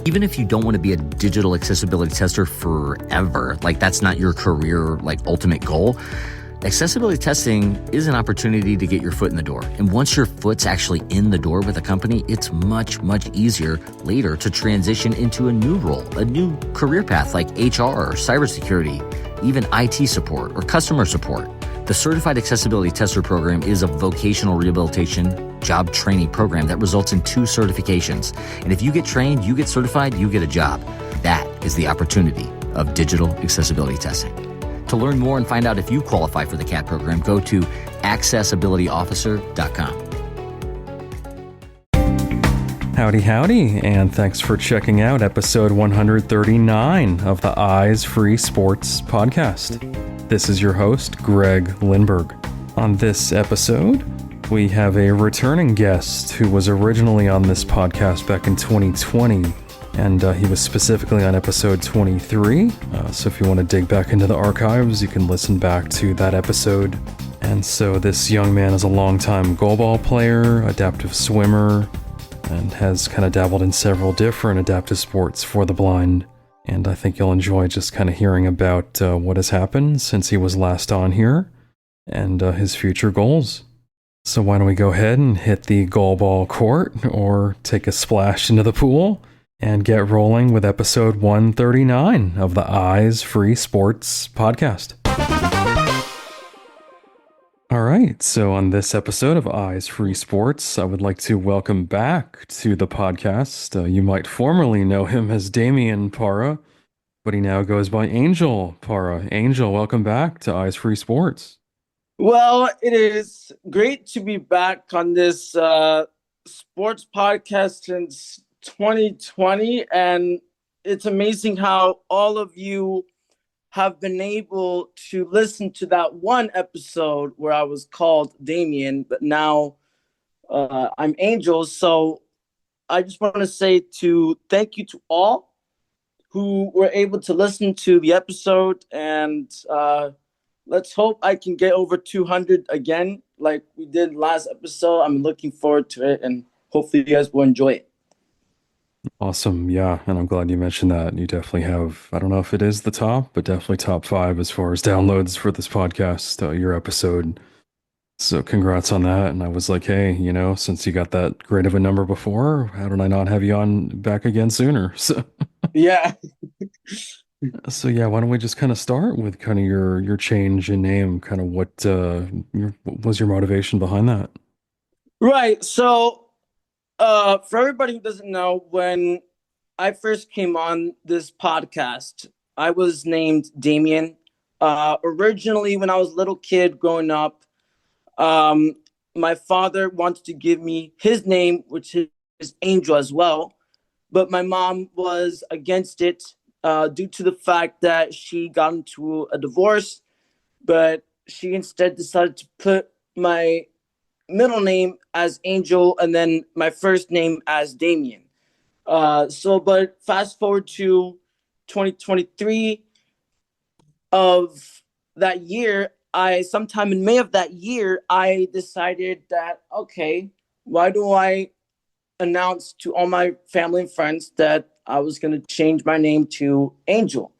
Even if you don't want to be a digital accessibility tester forever, like that's not your career, like ultimate goal, accessibility testing is an opportunity to get your foot in the door. And once your foot's actually in the door with a company, it's much, much easier later to transition into a new role, a new career path like HR or cybersecurity, even IT support or customer support. The Certified Accessibility Tester program is a vocational rehabilitation job training program that results in 2 certifications. And if you get trained, you get certified, you get a job. That is the opportunity of digital accessibility testing. To learn more and find out if you qualify for the CAT program, go to accessibilityofficer.com. Howdy, and thanks for checking out episode 139 of the Eyes Free Sports podcast. This is your host, Greg Lindberg. On this episode, we have a returning guest who was originally on this podcast back in 2020, and he was specifically on episode 23. So if you want to dig back into the archives, you can listen back to that episode. And so this young man is a longtime goalball player, adaptive swimmer, and has kind of dabbled in several different adaptive sports for the blind. And I think you'll enjoy just kind of hearing about what has happened since he was last on here and his future goals. So why don't we go ahead and hit the goalball court or take a splash into the pool and get rolling with episode 139 of the Eyes Free Sports podcast. All right, so on this episode of Eyes Free Sports, I would like to welcome back to the podcast. You might formerly know him as Damien Parra, but he now goes by Angel Parra. Angel, welcome back to Eyes Free Sports. Well, it is great to be back on this sports podcast since 2020, and it's amazing how all of you have been able to listen to that one episode where I was called Damien, but now I'm Angel. So I just want to say thank you to all who were able to listen to the episode, and let's hope I can get over 200 again like we did last episode. I'm looking forward to it, and hopefully you guys will enjoy it. Awesome. Yeah. And I'm glad you mentioned that. You definitely have, I don't know if it is the top, but definitely top 5 as far as downloads for this podcast, your episode. So congrats on that. And I was like, hey, since you got that great of a number before, how did I not have you on back again sooner? So yeah. So yeah, why don't we just kind of start with kind of your change in name, kind of what was your motivation behind that? Right. So for everybody who doesn't know, when I first came on this podcast, I was named Damien. Originally, when I was a little kid growing up, my father wanted to give me his name, which is Angel as well. But my mom was against it due to the fact that she got into a divorce. But she instead decided to put my middle name as Angel and then my first name as Damien. But fast forward to 2023 of that year, sometime in May of that year, I decided that, okay, why do I announce to all my family and friends that I was going to change my name to Angel?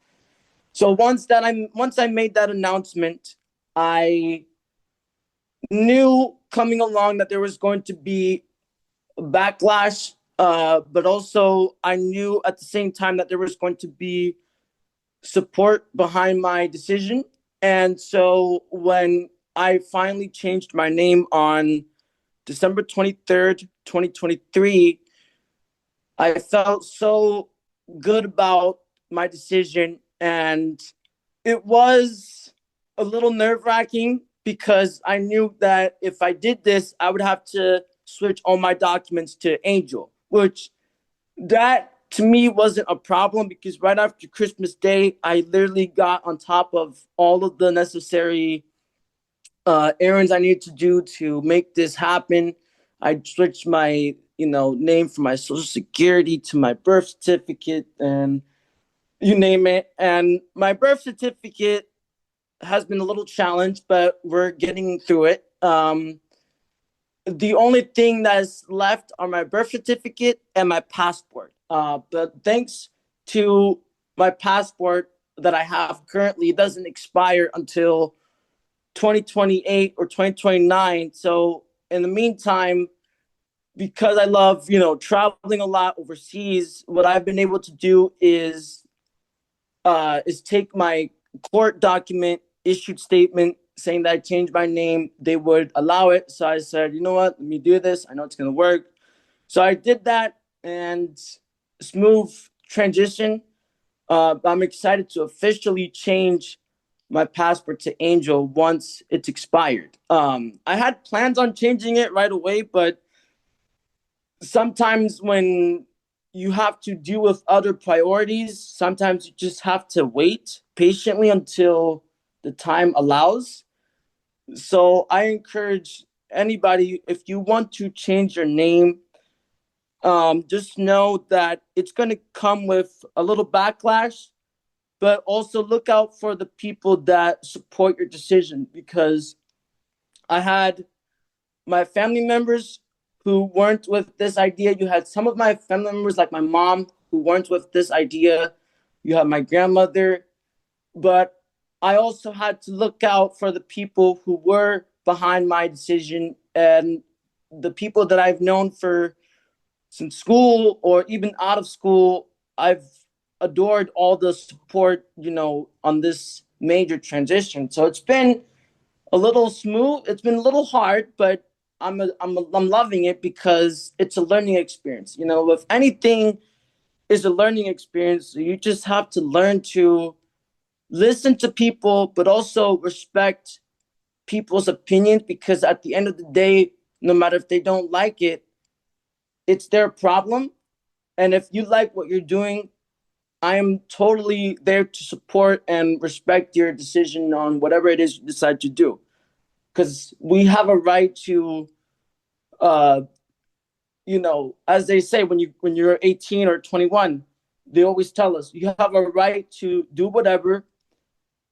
So once I made that announcement, I knew coming along that there was going to be a backlash, but also I knew at the same time that there was going to be support behind my decision. And so when I finally changed my name on December 23rd, 2023, I felt so good about my decision. And it was a little nerve-wracking because I knew that if I did this, I would have to switch all my documents to Angel, which that to me wasn't a problem because right after Christmas Day, I literally got on top of all of the necessary errands I needed to do to make this happen. I switched my, name from my social security to my birth certificate and you name it. And my birth certificate has been a little challenged, but we're getting through it. The only thing that's left are my birth certificate and my passport. But thanks to my passport that I have currently, it doesn't expire until 2028 or 2029. So in the meantime, because I love, traveling a lot overseas, what I've been able to do is take my court document, issued statement saying that I changed my name. They would allow it. So I said, you know what, let me do this. I know it's going to work. So I did that, and smooth transition. I'm excited to officially change my passport to Angel once it's expired. I had plans on changing it right away, but sometimes when you have to deal with other priorities, sometimes you just have to wait patiently until the time allows. So I encourage anybody, if you want to change your name, just know that it's going to come with a little backlash, but also look out for the people that support your decision, because I had my family members who weren't with this idea. You had some of my family members, like my mom, who weren't with this idea. You have my grandmother, but I also had to look out for the people who were behind my decision, and the people that I've known for since school or even out of school. I've adored all the support, on this major transition. So it's been a little smooth. It's been a little hard, but I'm loving it because it's a learning experience. If anything is a learning experience, you just have to learn to listen to people, but also respect people's opinions, because at the end of the day, no matter if they don't like it, it's their problem. And if you like what you're doing, I am totally there to support and respect your decision on whatever it is you decide to do. Because we have a right to, uh, as they say, when you're 18 or 21, they always tell us you have a right to do whatever,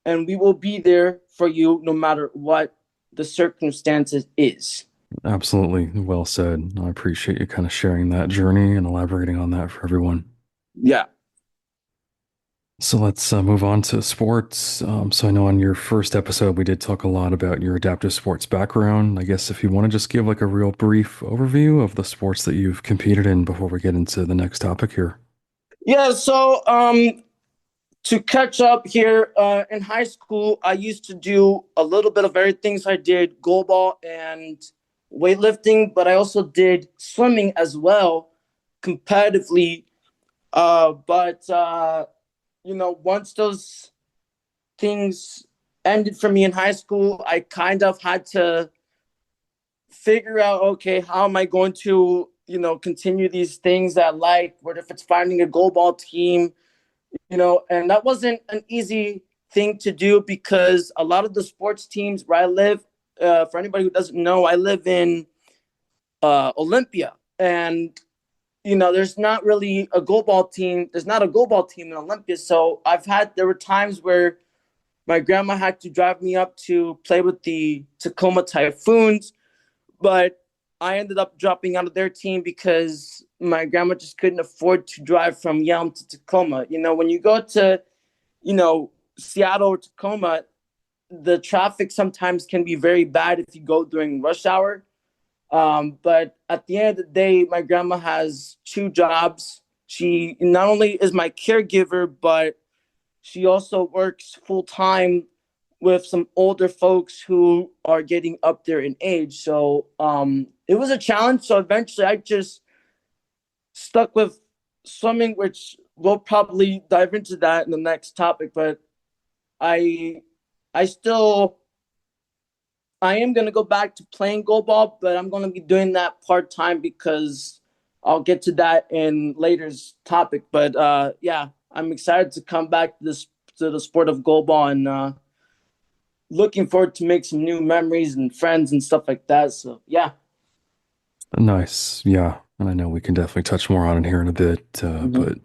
and we will be there for you no matter what the circumstances is. Absolutely. Well said. I appreciate you kind of sharing that journey and elaborating on that for everyone. Yeah. So let's move on to sports. So I know on your first episode, we did talk a lot about your adaptive sports background. I guess if you want to just give like a real brief overview of the sports that you've competed in before we get into the next topic here. Yeah. So to catch up here, in high school, I used to do a little bit of everything. So I did goalball and weightlifting, but I also did swimming as well, competitively. But once those things ended for me in high school, I kind of had to figure out, okay, how am I going to, continue these things that I like? What if it's finding a goalball team? And that wasn't an easy thing to do, because a lot of the sports teams where I live, for anybody who doesn't know, I live in Olympia, and there's not really a goalball team. There's not a goalball team in Olympia, so there were times where my grandma had to drive me up to play with the Tacoma Typhoons, but I ended up dropping out of their team because my grandma just couldn't afford to drive from Yelm to Tacoma. When you go to, Seattle or Tacoma, the traffic sometimes can be very bad if you go during rush hour. But at the end of the day, my grandma has two jobs. She not only is my caregiver, but she also works full time with some older folks who are getting up there in age. So it was a challenge. So eventually I just stuck with swimming, which we'll probably dive into that in the next topic. But I I still I am gonna go back to playing goalball, but I'm gonna be doing that part time, because I'll get to that in later's topic. But yeah, I'm excited to come back to the sport of goalball, and looking forward to make some new memories and friends and stuff like that. So yeah. Nice. Yeah. And I know we can definitely touch more on it here in a bit, Mhm. but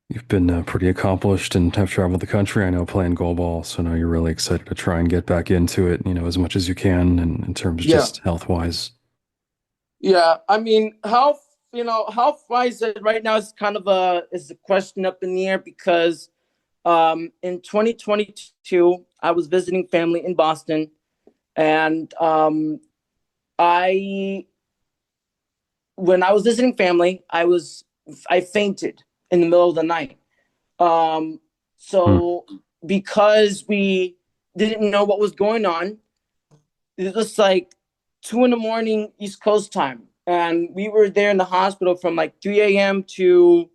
you've been pretty accomplished and have traveled the country. I know playing goalball, so I know you're really excited to try and get back into it, as much as you can, and in terms of Yeah. just health wise. Yeah. I mean, health health wise right now is kind of a question up in the air because in 2022 I was visiting family in Boston, and I when I was visiting family, I fainted in the middle of the night. Um, Hmm. so because we didn't know what was going on, it was like 2 in the morning East Coast time, and we were there in the hospital from like 3 a.m. to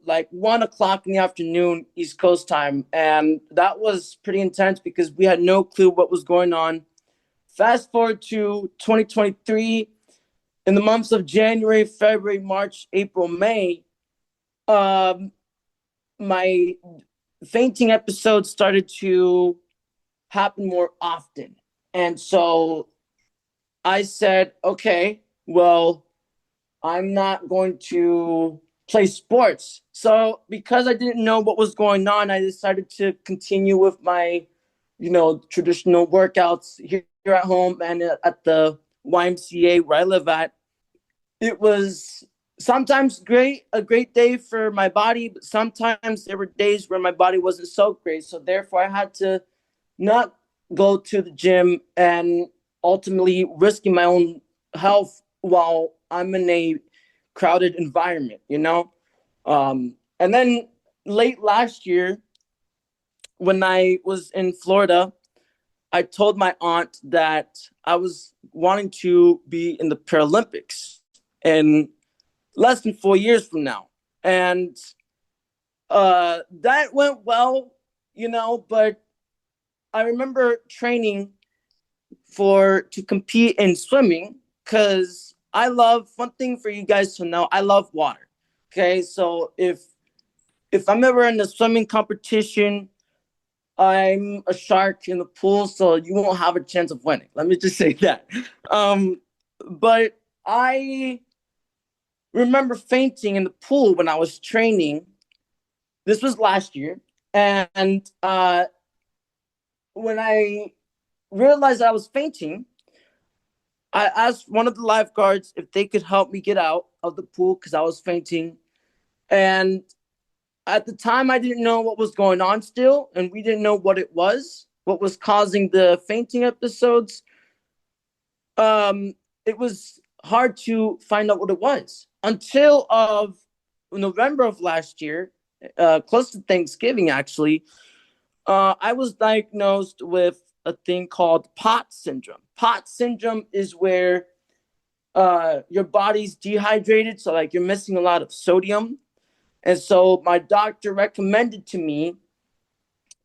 like 1 o'clock in the afternoon East Coast time, and that was pretty intense because we had no clue what was going on. Fast forward to 2023, in the months of January, February, March, April, May, um, my fainting episodes started to happen more often. And so I said, okay, well, I'm not going to play sports. So because I didn't know what was going on, I decided to continue with my, traditional workouts here at home and at the YMCA where I live at. It was sometimes a great day for my body, but sometimes there were days where my body wasn't so great. So therefore I had to not go to the gym and ultimately risking my own health while I'm in a crowded environment. And then late last year, when I was in Florida, I told my aunt that I was wanting to be in the Paralympics in less than 4 years from now. And that went well, but I remember training to compete in swimming because I love one thing for you guys to know. I love water. Okay, so if I'm ever in a swimming competition, I'm a shark in the pool, so you won't have a chance of winning. Let me just say that. But I remember fainting in the pool when I was training. This was last year, and when I realized I was fainting, I asked one of the lifeguards if they could help me get out of the pool because I was fainting. And at the time, I didn't know what was going on still, and we didn't know what was causing the fainting episodes. It was hard to find out what it was until of November of last year, close to Thanksgiving, actually. I was diagnosed with a thing called POTS syndrome. POTS syndrome is where your body's dehydrated, so like you're missing a lot of sodium. And so my doctor recommended to me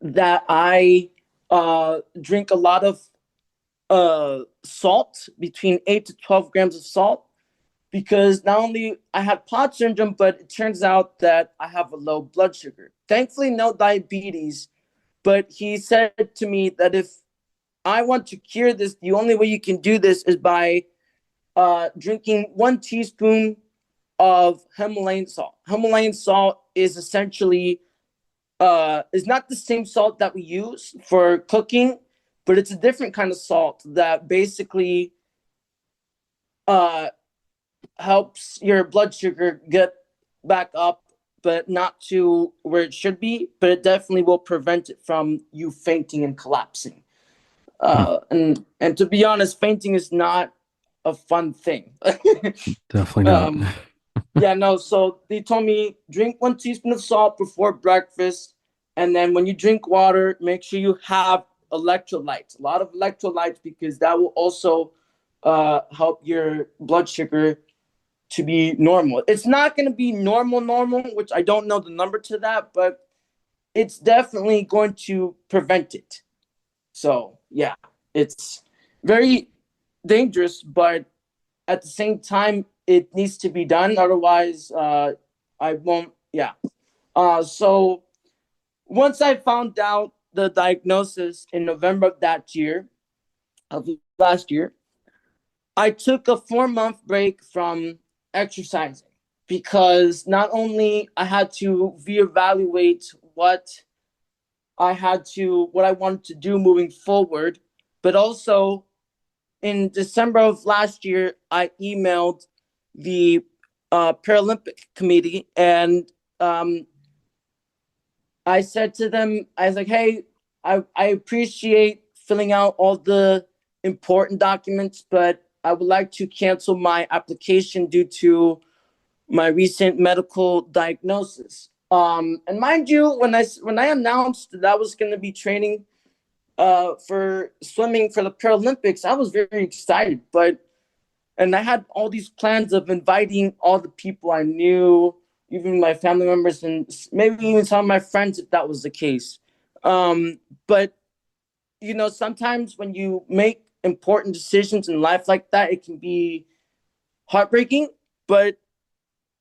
that I drink a lot of salt, between 8 to 12 grams of salt, because not only I had POTS syndrome, but it turns out that I have a low blood sugar. Thankfully, no diabetes, but he said to me that if I want to cure this, the only way you can do this is by drinking 1 teaspoon of Himalayan salt. Himalayan salt is essentially is not the same salt that we use for cooking, but it's a different kind of salt that basically uh, helps your blood sugar get back up, but not to where it should be. But it definitely will prevent it from you fainting and collapsing. Hmm. And to be honest, fainting is not a fun thing. Definitely not. um, yeah, no. So they told me drink 1 teaspoon of salt before breakfast, and then when you drink water, make sure you have electrolytes, a lot of electrolytes, because that will also help your blood sugar to be normal. It's not going to be normal, which I don't know the number to that, but it's definitely going to prevent it. So yeah, it's very dangerous, but at the same time, it needs to be done. Otherwise, I won't. Yeah. So once I found out the diagnosis in November of last year, I took a 4 month break from exercising because not only I had to reevaluate what I wanted to do moving forward, but also in December of last year, I emailed the Paralympic committee, and I said to them, I was like, hey, I appreciate filling out all the important documents, but I would like to cancel my application due to my recent medical diagnosis. And mind you, when I announced that I was going to be training for swimming for the Paralympics, I was very excited. And I had all these plans of inviting all the people I knew, even my family members, and maybe even some of my friends, if that was the case. But sometimes when you make important decisions in life like that, it can be heartbreaking. But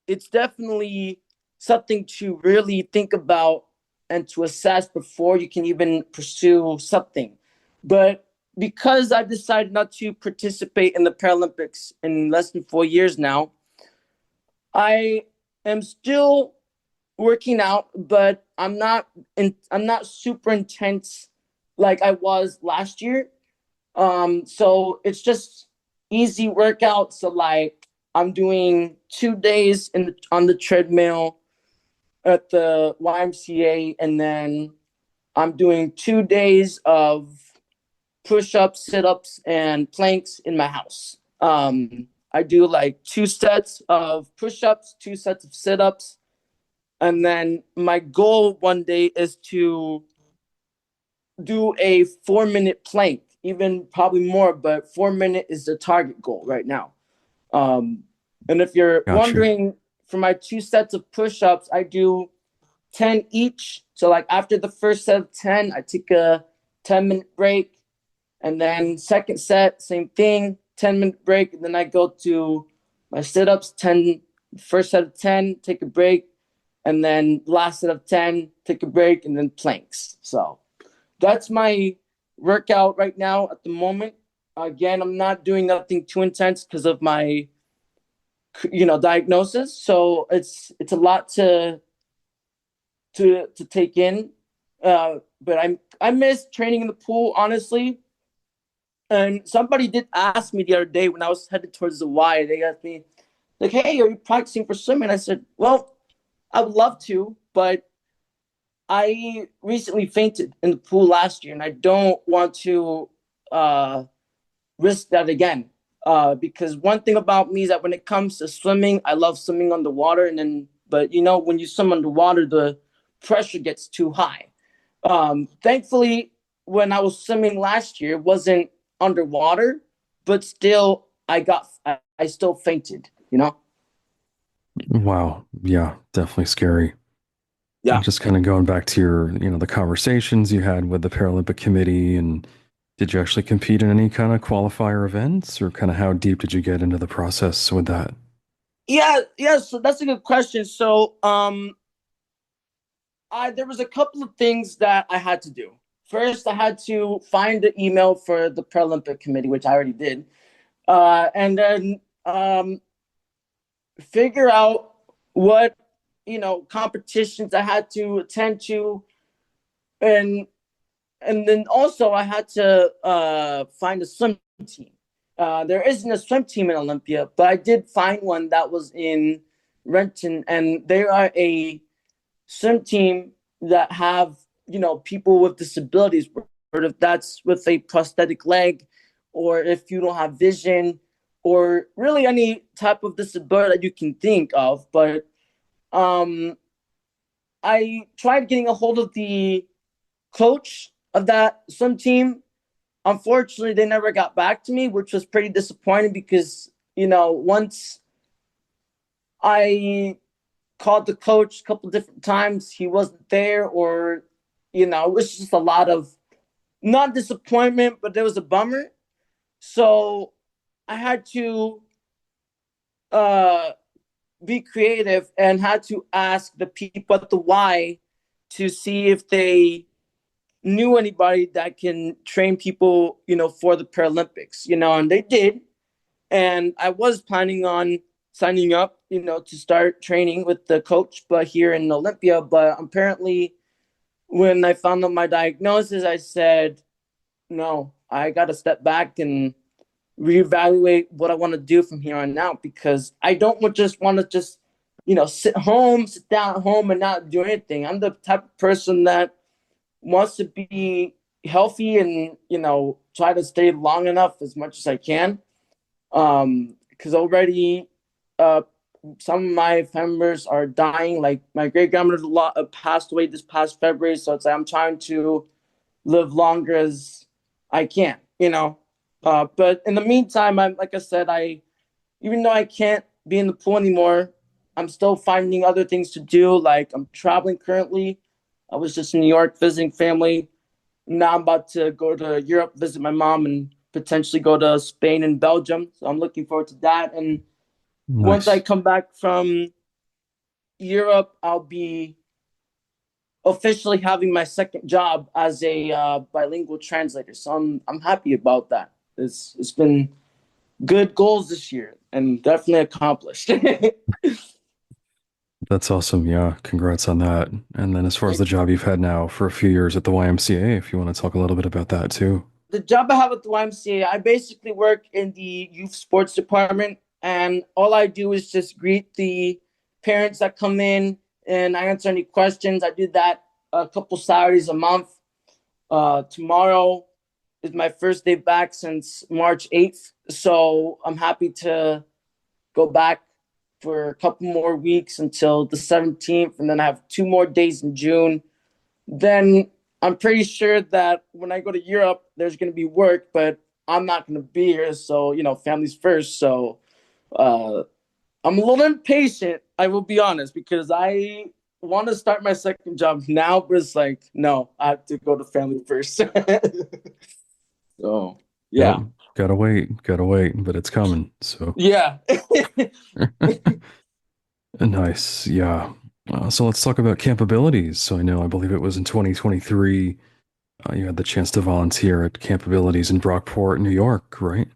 it's definitely something to really think about and to assess before you can even pursue something. But because I've decided not to participate in the Paralympics in less than 4 years now, I am still working out, but I'm not super intense like I was last year. So it's just easy workouts. So like I'm doing 2 days on the treadmill at the YMCA, and then I'm doing 2 days of push-ups, sit-ups, and planks in my house. I do like 2 sets of push-ups, 2 sets of sit-ups, and then my goal one day is to do a 4-minute plank, even probably more, but 4 minute is the target goal right now. Um, and if you're Gotcha. wondering, for my 2 sets of push-ups, I do 10 each. So like after the first set of 10, I take a 10-minute break. And then second set, same thing, 10-minute break. And then I go to my sit-ups, first set of 10, take a break. And then last set of 10, take a break, and then planks. So that's my workout right now at the moment. Again, I'm not doing nothing too intense because of my diagnosis. So it's a lot to take in. But I miss training in the pool, honestly. And somebody did ask me the other day when I was headed towards the Y. They asked me, like, "Hey, are you practicing for swimming?" I said, "Well, I would love to, but I recently fainted in the pool last year, and I don't want to uh, risk that again. Because one thing about me is that when it comes to swimming, I love swimming underwater, but when you swim underwater, the pressure gets too high. Thankfully, when I was swimming last year, it wasn't underwater, but still, I still fainted. Wow. Yeah, definitely scary. And Yeah. just kind of going back to the conversations you had with the Paralympic Committee, and did you actually compete in any kind of qualifier events, or kind of how deep did you get into the process with that? Yeah, yeah. So that's a good question. So, there was a couple of things that I had to do. First, I had to find the email for the Paralympic Committee, which I already did, and then figure out what competitions I had to attend to, and then also I had to find a swim team. There isn't a swim team in Olympia, but I did find one that was in Renton, and they are a swim team that have people with disabilities, or if that's with a prosthetic leg, or if you don't have vision, or really any type of disability that you can think of. But um, I tried getting a hold of the coach of that swim team. Unfortunately, they never got back to me, which was pretty disappointing because once I called the coach a couple different times, he wasn't there, or it was just a lot of not disappointment, but there was a bummer. So I had to uh, be creative and had to ask the people at the Y to see if they knew anybody that can train people, for the Paralympics, and they did. And I was planning on signing up, to start training with the coach, but here in Olympia. But apparently, when I found out my diagnosis, I said, no, I got to step back and reevaluate what I want to do from here on out, because I don't want to just, sit down at home and not do anything. I'm the type of person that wants to be healthy and, try to stay long enough as much as I can. Because already, uh, some of my family members are dying. Like my great grandmother passed away this past February, so it's like I'm trying to live longer as I can, But in the meantime, I'm like I said, even though I can't be in the pool anymore, I'm still finding other things to do. Like I'm traveling currently. I was just in New York visiting family. Now I'm about to go to Europe, visit my mom, and potentially go to Spain and Belgium. So I'm looking forward to that. And once I Nice. come back from Europe, I'll be officially having my second job as a bilingual translator. So I'm happy about that. It's been good goals this year and definitely accomplished. That's awesome. Yeah, congrats on that. And then as far as the job you've had now for a few years at the YMCA, if you want to talk a little bit about that too. The job I have at the YMCA, I basically work in the youth sports department, and all I do is just greet the parents that come in and I answer any questions. I do that a couple Saturdays a month. Tomorrow is my first day back since March 8th, so I'm happy to go back for a couple more weeks until the 17th, and then I have 2 more days in June. Then I'm pretty sure that when I go to Europe, there's going to be work, but I'm not going to be here. So, family's first. So uh, I'm a little impatient, I will be honest, because I want to start my second job now, but it's like, no, I have to go to family first. So, Yep. yeah. Gotta wait, but it's coming. So Yeah. nice. Yeah. So let's talk about capabilities. So I believe it was in 2023, you had the chance to volunteer at Capabilities in Brockport, New York, right?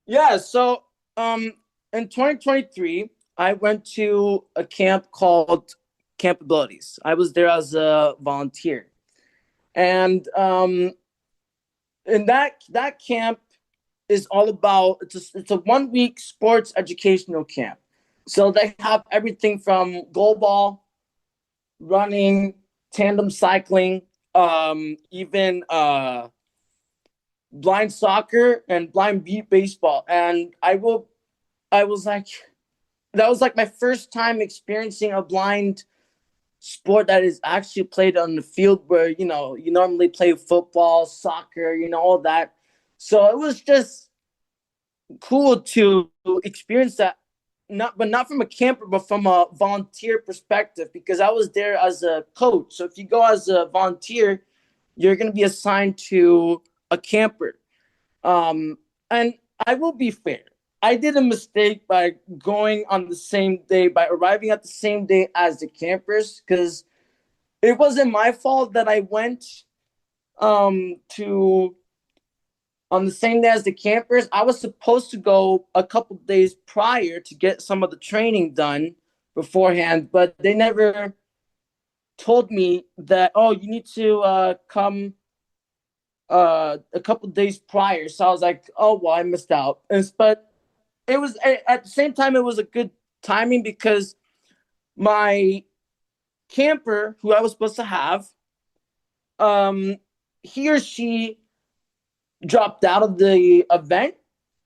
Yeah. So in 2023, I went to a camp called Camp Abilities. I was there as a volunteer. And that camp is all about it's a 1 week sports educational camp. So they have everything from goalball, running, tandem cycling, even blind soccer and blind beat baseball. And I was like, that was like my first time experiencing a blind sport that is actually played on the field where you normally play football, soccer, all that. So it was just cool to experience that, not from a camper but from a volunteer perspective, because I was there as a coach. So if you go as a volunteer, you're going to be assigned to a camper. And I will be fair, I did a mistake by going on the same day, by arriving at the same day as the campers, because it wasn't my fault that I went to on the same day as the campers. I was supposed to go a couple days prior to get some of the training done beforehand, but they never told me that, oh, you need to come a couple days prior. So I was like, oh, well, I missed out. But it was at the same time, it was a good timing, because my camper who I was supposed to have, um, he or she dropped out of the event.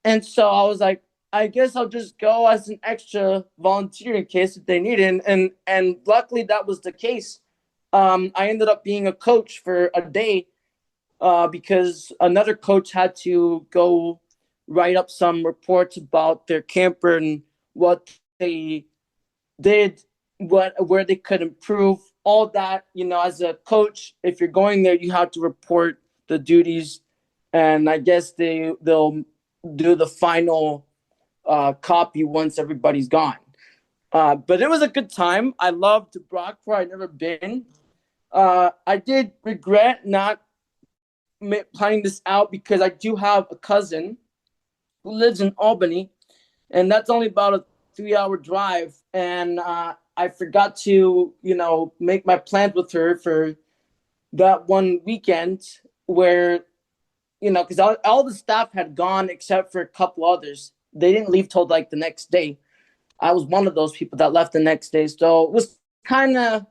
And so I was like, I guess I'll just go as an extra volunteer in case if they need it. And luckily that was the case. I ended up being a coach for a day, because another coach had to go write up some reports about their camper and what they did, where they could improve, all that. As a coach, if you're going there, you have to report the duties, and I guess they'll do the final copy once everybody's gone. But it was a good time. I loved Brockport. I'd never been. I did regret not planning this out, because I do have a cousin who lives in Albany, and that's only about a 3-hour drive. And I forgot to, make my plans with her for that one weekend where, because all the staff had gone except for a couple others. They didn't leave till like the next day. I was one of those people that left the next day. So it was kind of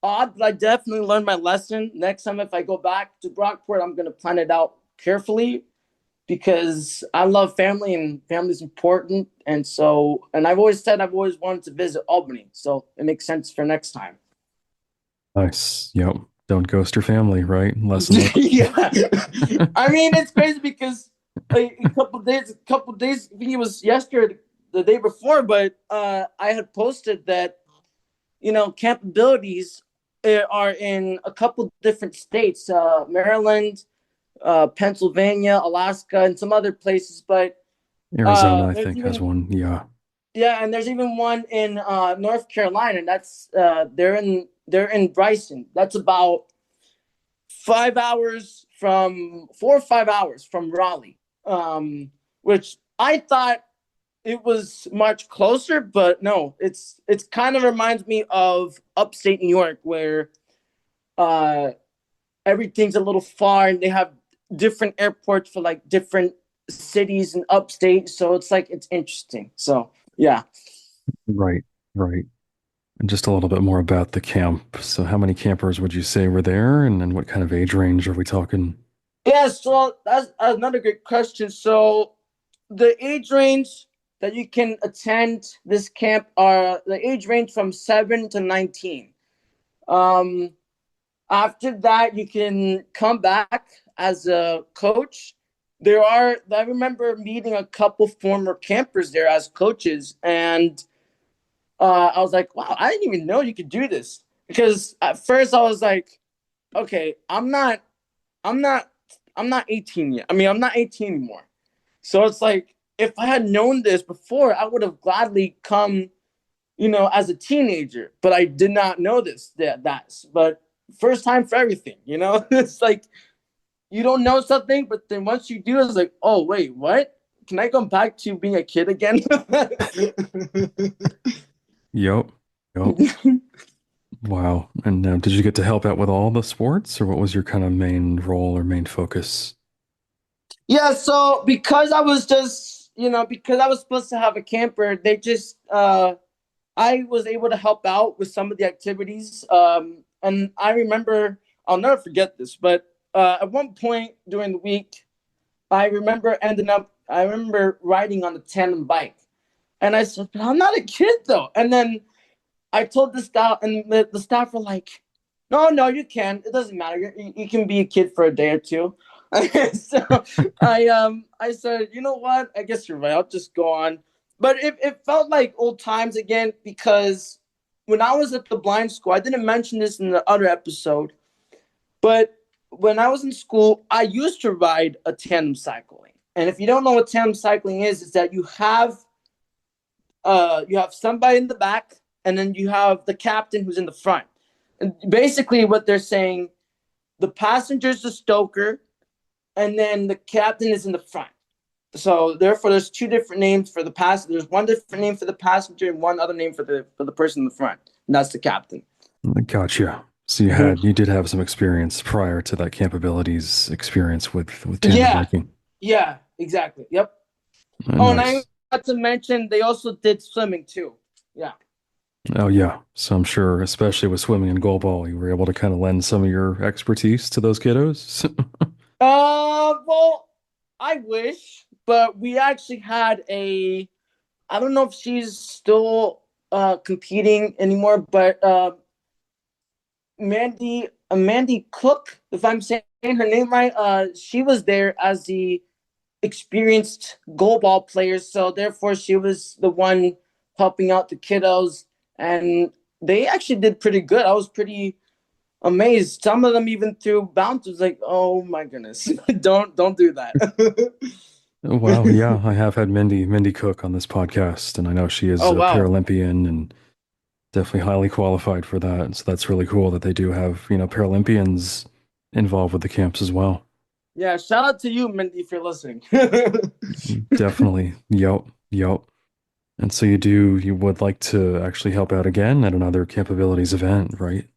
odd, but I definitely learned my lesson. Next time, if I go back to Brockport, I'm going to plan it out carefully because I love family and family's important. And I've always said I've always wanted to visit Albany. So it makes sense for next time. Nice. Yep. Don't ghost your family, right? Lesson learned. Yeah. I mean, it's crazy because like, a couple days, I think it was yesterday, the day before, but I had posted that, camp abilities are in a couple different states, Maryland, Pennsylvania, Alaska, and some other places. But Arizona, I think, has one. Yeah. Yeah, and there's even one in North Carolina, and that's they're in Bryson. That's about 4 or 5 hours from Raleigh, which I thought it was much closer, but no, it's kind of reminds me of upstate New York where everything's a little far and they have different airports for like different cities in upstate. So it's like it's interesting. So yeah. Right. Right. And just a little bit more about the camp. So how many campers would you say were there? And then what kind of age range are we talking? Yeah, so that's another good question. So the age range that you can attend this camp are the age range from 7 to 19. After that, you can come back as a coach. I remember meeting a couple former campers there as coaches, and I was like, wow, I didn't even know you could do this. Because at first I was like, okay, I'm not 18 yet. I mean, I'm not 18 anymore. So it's like, if I had known this before, I would have gladly come, as a teenager. But I did not know this. But first time for everything, It's like, you don't know something, but then once you do, it's like, oh, wait, what? Can I go back to being a kid again? Yep. Yep. Wow. And did you get to help out with all the sports, or what was your kind of main role or main focus? Yeah, so because I was just, because I was supposed to have a camper, they just, I was able to help out with some of the activities. And I remember, I'll never forget this, but at one point during the week, I remember riding on a tandem bike. And I said, but I'm not a kid though. And then I told the staff, and the staff were like, no, you can. It doesn't matter. You can be a kid for a day or two. So I said, you know what? I guess you're right. I'll just go on. But it felt like old times again because when I was at the blind school, I didn't mention this in the other episode, but when I was in school, I used to ride a tandem cycling. And if you don't know what tandem cycling is, it's that you have somebody in the back, and then you have the captain who's in the front. And basically what they're saying, the passenger's the stoker, and then the captain is in the front. So therefore, there's two different names for the passenger. There's one different name for the passenger and one other name for the person in the front, and that's the captain. Gotcha. So you did have some experience prior to that Camp Abilities experience with tandem biking. Yeah, exactly. Yep. Nice. And I got to mention they also did swimming too. Yeah. Oh yeah. So I'm sure, especially with swimming and goalball, you were able to kind of lend some of your expertise to those kiddos. Well, I wish, but we actually had I don't know if she's still competing anymore, but Mandy Cook, if I'm saying her name right, she was there as the experienced goalball player, so therefore she was the one helping out the kiddos, and they actually did pretty good. I was pretty amazed. Some of them even threw bounces. Like, oh my goodness, don't do that. Wow, yeah, I have had Mindy Cook on this podcast, and I know she is a Paralympian and definitely highly qualified for that. So that's really cool that they do have, Paralympians involved with the camps as well. Yeah, shout out to you, Mindy, if you're listening. Definitely. Yep. And so you would like to actually help out again at another Camp Abilities event, right?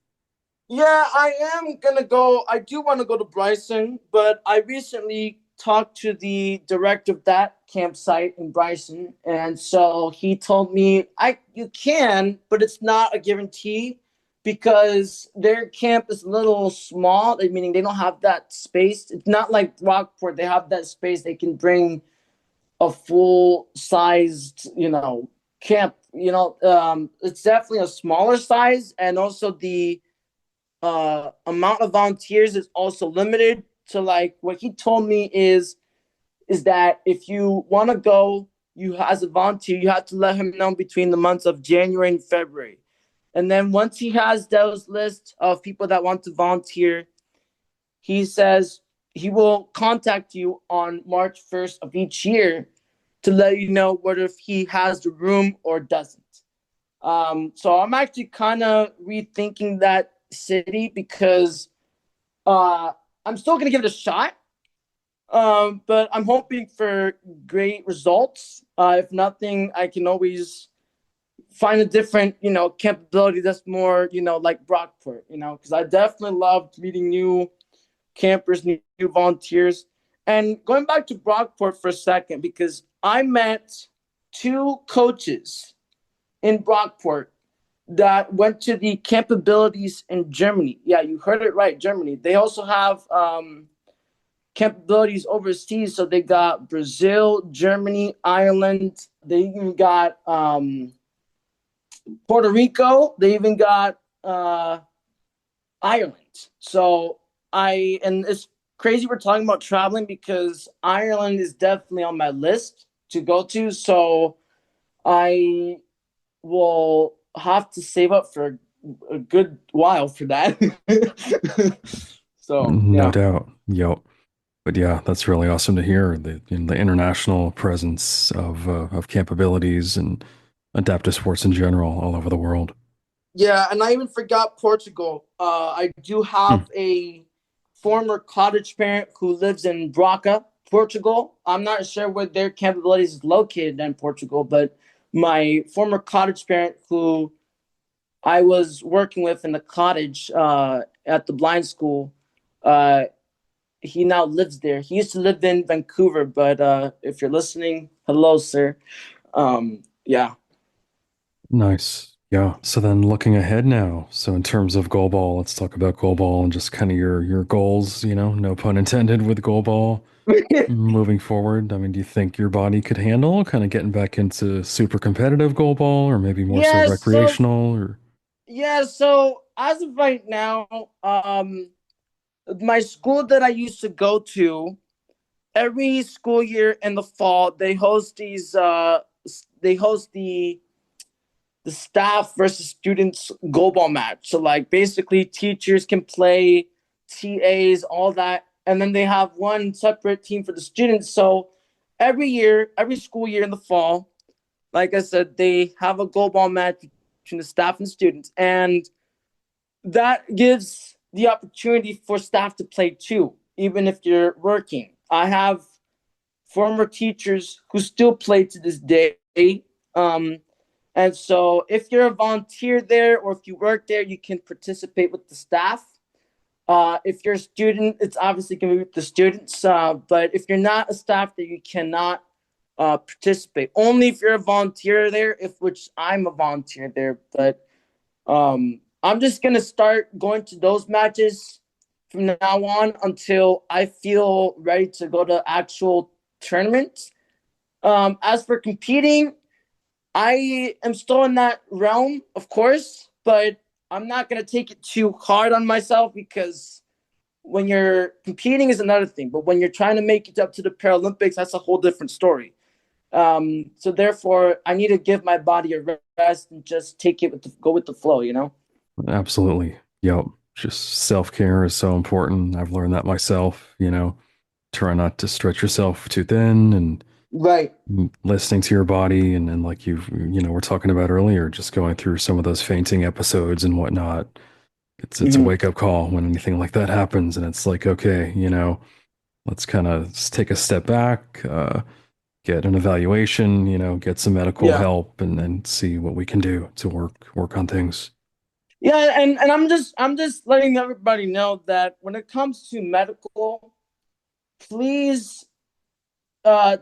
Yeah, I am gonna go. I do want to go to Bryson, but I recently talked to the director of that campsite in Bryson, and so he told me you can, but it's not a guarantee because their camp is a little small. Meaning they don't have that space. It's not like Brockport. They have that space. They can bring a full sized, camp. It's definitely a smaller size, and also the amount of volunteers is also limited. So like what he told me is that if you want to go, you as a volunteer, you have to let him know between the months of January and February. And then once he has those lists of people that want to volunteer, he says he will contact you on March 1st of each year to let you know whether if he has the room or doesn't. So I'm actually kind of rethinking that city because I'm still going to give it a shot. But I'm hoping for great results. If nothing, I can always find a different, campability that's more, like Brockport, because I definitely loved meeting new campers, new volunteers. And going back to Brockport for a second, because I met two coaches in Brockport that went to the campabilities in Germany. Yeah, you heard it right, Germany. They also have capabilities overseas. So they got Brazil, Germany, Ireland. They even got Puerto Rico. They even got Ireland. So and it's crazy we're talking about traveling because Ireland is definitely on my list to go to. So I will have to save up for a good while for that. So No yeah. doubt. Yep. But yeah, that's really awesome to hear the international presence of capabilities and adaptive sports in general all over the world. Yeah, and I even forgot Portugal. I do Hmm. have a former cottage parent who lives in Braga, Portugal. I'm not sure where their capabilities is located in Portugal, but my former cottage parent who I was working with in the cottage at the blind school, uh, he now lives there. He used to live in Vancouver, but if you're listening, hello, sir. Yeah. Nice. Yeah. So then looking ahead now. So in terms of goalball, let's talk about goalball and just kind of your goals, no pun intended with goalball moving forward. I mean, do you think your body could handle kind of getting back into super competitive goalball or maybe more so Yeah, so recreational or so as of right now, my school that I used to go to, every school year in the fall, they host the staff versus students goalball match. So like basically teachers can play, TAs, all that, and then they have one separate team for the students. So every year, every school year in the fall, like I said, they have a goalball match between the staff and students, and that gives the opportunity for staff to play too, even if you're working. I have former teachers who still play to this day. Um, and so if you're a volunteer there or if you work there, you can participate with the staff. If you're a student, it's obviously going to be with the students. But if you're not a staff there, you cannot participate. Only if you're a volunteer there, which I'm a volunteer there. But I'm just gonna start going to those matches from now on until I feel ready to go to actual tournaments. As for competing, I am still in that realm, of course, but I'm not gonna take it too hard on myself because when you're competing is another thing, but when you're trying to make it up to the Paralympics, that's a whole different story. So therefore, I need to give my body a rest and just take it go with the flow. absolutely. Yep. Just self-care is so important. I've learned that myself. Try not to stretch yourself too thin and Right. listening to your body and like we're talking about earlier, just going through some of those fainting episodes and whatnot. It's a Mhm. wake up call when anything like that happens, and it's like, okay, let's kind of take a step back, get an evaluation, get some medical Yeah. help, and then see what we can do to work on things. Yeah, and I'm just letting everybody know that when it comes to medical, please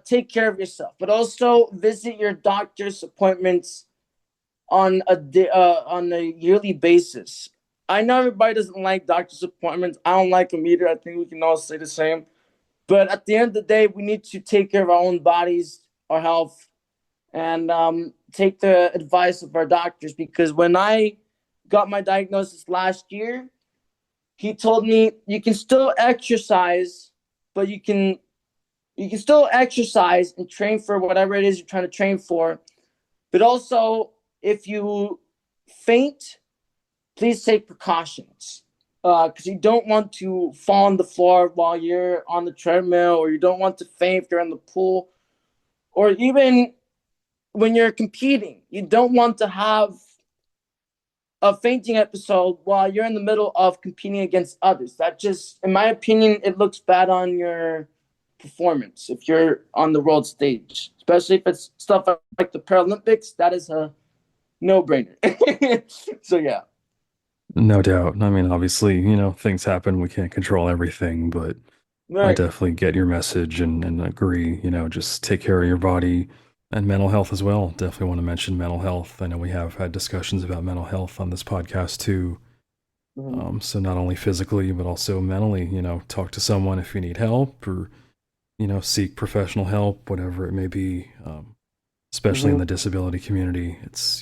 take care of yourself, but also visit your doctor's appointments on on a yearly basis. I know everybody doesn't like doctor's appointments. I don't like them either. I think we can all say the same. But at the end of the day, we need to take care of our own bodies, our health, and take the advice of our doctors. Because when I got my diagnosis last year, he told me you can still exercise, but you can still exercise and train for whatever it is you're trying to train for. But also, if you faint, please take precautions. Because you don't want to fall on the floor while you're on the treadmill, or you don't want to faint if you're in the pool, or even when you're competing. You don't want to have a fainting episode while you're in the middle of competing against others. That just, in my opinion, it looks bad on your performance if you're on the world stage, especially if it's stuff like the Paralympics. That is a no-brainer. So yeah. No doubt. I mean, obviously, things happen. We can't control everything, but I definitely get your message and agree, just take care of your body and mental health as well. Definitely want to mention mental health. I know we have had discussions about mental health on this podcast too. So not only physically, but also mentally, talk to someone if you need help, or, seek professional help, whatever it may be, especially in the disability community. It's,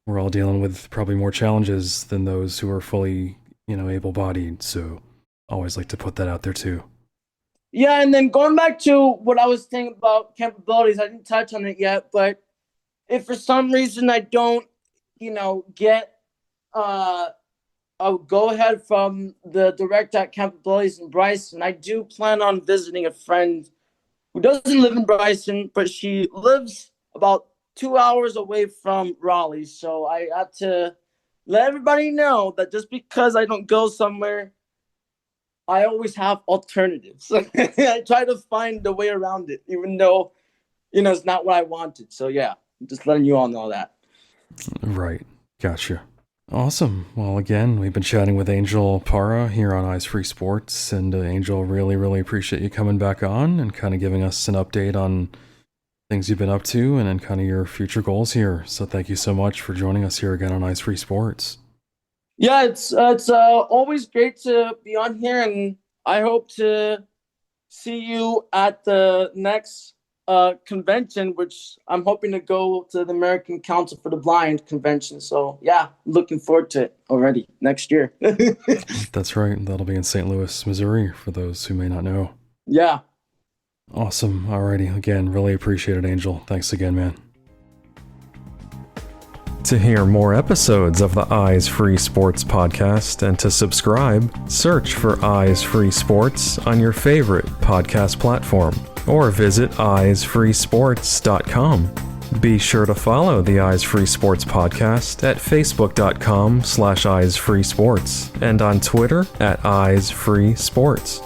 we're all dealing with probably more challenges than those who are fully, able-bodied. So always like to put that out there too. Yeah, and then going back to what I was saying about capabilities, I didn't touch on it yet, but if for some reason I don't, get a go-ahead from the director at Capabilities in Bryson, I do plan on visiting a friend who doesn't live in Bryson, but she lives about 2 hours away from Raleigh. So I have to let everybody know that just because I don't go somewhere, I always have alternatives. I try to find a way around it, even though, it's not what I wanted. So yeah, just letting you all know that. Right. Gotcha. Awesome. Well, again, we've been chatting with Angel Parra here on Eyes Free Sports, and Angel, really, really appreciate you coming back on and kind of giving us an update on things you've been up to and kind of your future goals here. So thank you so much for joining us here again on Eyes Free Sports. Yeah, it's always great to be on here, and I hope to see you at the next convention, which I'm hoping to go to the American Council for the Blind convention. So yeah, looking forward to it already next year. That's right. That'll be in St. Louis, Missouri, for those who may not know. Yeah. Awesome. Alrighty. Again, really appreciate it, Angel. Thanks again, man. To hear more episodes of the Eyes Free Sports podcast and to subscribe, search for Eyes Free Sports on your favorite podcast platform or visit eyesfreesports.com. Be sure to follow the Eyes Free Sports podcast at facebook.com/eyesfreesports and on Twitter at Eyes Free Sports.